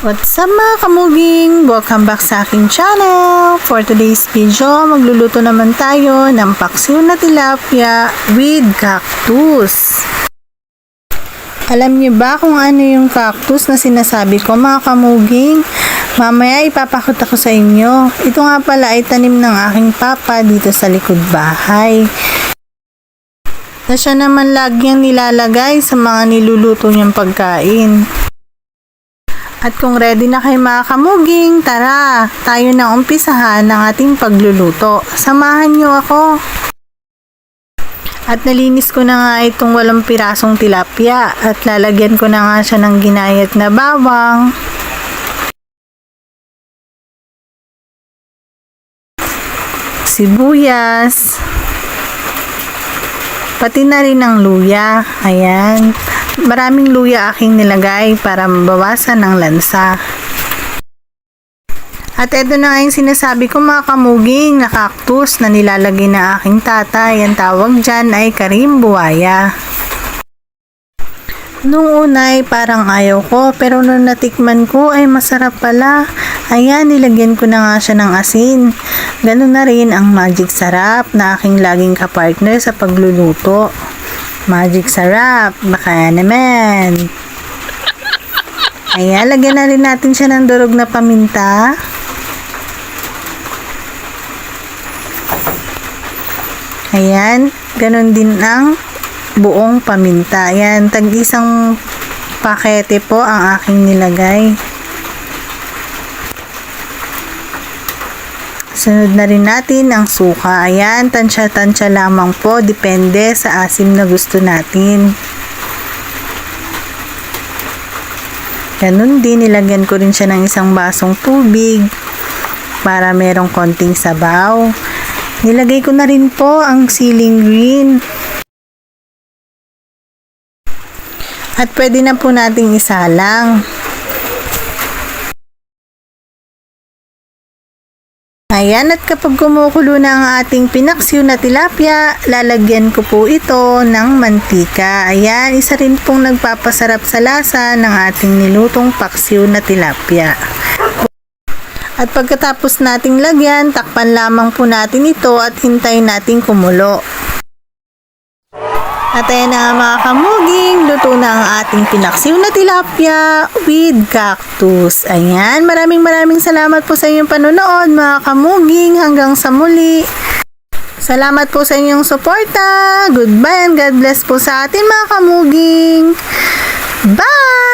What's up mga kamuging? Welcome back sa aking channel. For today's video, magluluto naman tayo ng paksiw na tilapia with cactus. Alam niyo ba kung ano yung cactus na sinasabi ko mga kamuging? Mamaya ipapakita ko sa inyo. Ito nga pala ay tanim ng aking papa dito sa likod bahay. Na siya naman lagyang nilalagay sa mga niluluto niyang pagkain. At kung ready na kayo mga kamuging, tara, tayo na umpisahan ng ating pagluluto. Samahan niyo ako. At nalinis ko na nga itong 8 pirasong tilapia at lalagyan ko na nga siya ng ginayat na bawang, sibuyas, pati na rin ng luya. Ayan. Maraming luya aking nilagay para mabawasan ng lansa. At ito na nga yung sinasabi ko mga kamuging na cactus na nilalagay na aking tatay. Ang tawag dyan ay karimbuaya. Nung una ay parang ayaw ko, pero nung natikman ko ay masarap pala. Ayan, nilagyan ko na nga siya ng asin. Ganun na rin ang magic sarap na aking laging kapartner sa pagluluto. Magic sarap, baka naman. Ayan, lagyan na rin natin siya ng durog na paminta. Ayan, ganun din ang buong paminta. Ayan, tag-isang pakete po ang aking nilagay. Sunod na rin natin ang suka. Ayan, tansya-tansya lamang po. Depende sa asim na gusto natin. Ganun din, nilagyan ko rin siya ng isang basong tubig para merong konting sabaw. Nilagay ko na rin po ang siling green. At pwede na po nating isalang. Ayan, at kapag kumukulo na ang ating pinaksiw na tilapia, lalagyan ko po ito ng mantika. Ayan, isa rin pong nagpapasarap sa lasa ng ating nilutong paksiw na tilapia. At pagkatapos nating lagyan, takpan lamang po natin ito at hintayin nating kumulo. At ayan na mga kamuging, luto na ang ating pinaksiw na tilapia with cactus. Ayan, maraming salamat po sa inyong panonood mga kamuging. Hanggang sa muli. Salamat po sa inyong suporta. Goodbye and God bless po sa atin mga kamuging. Bye!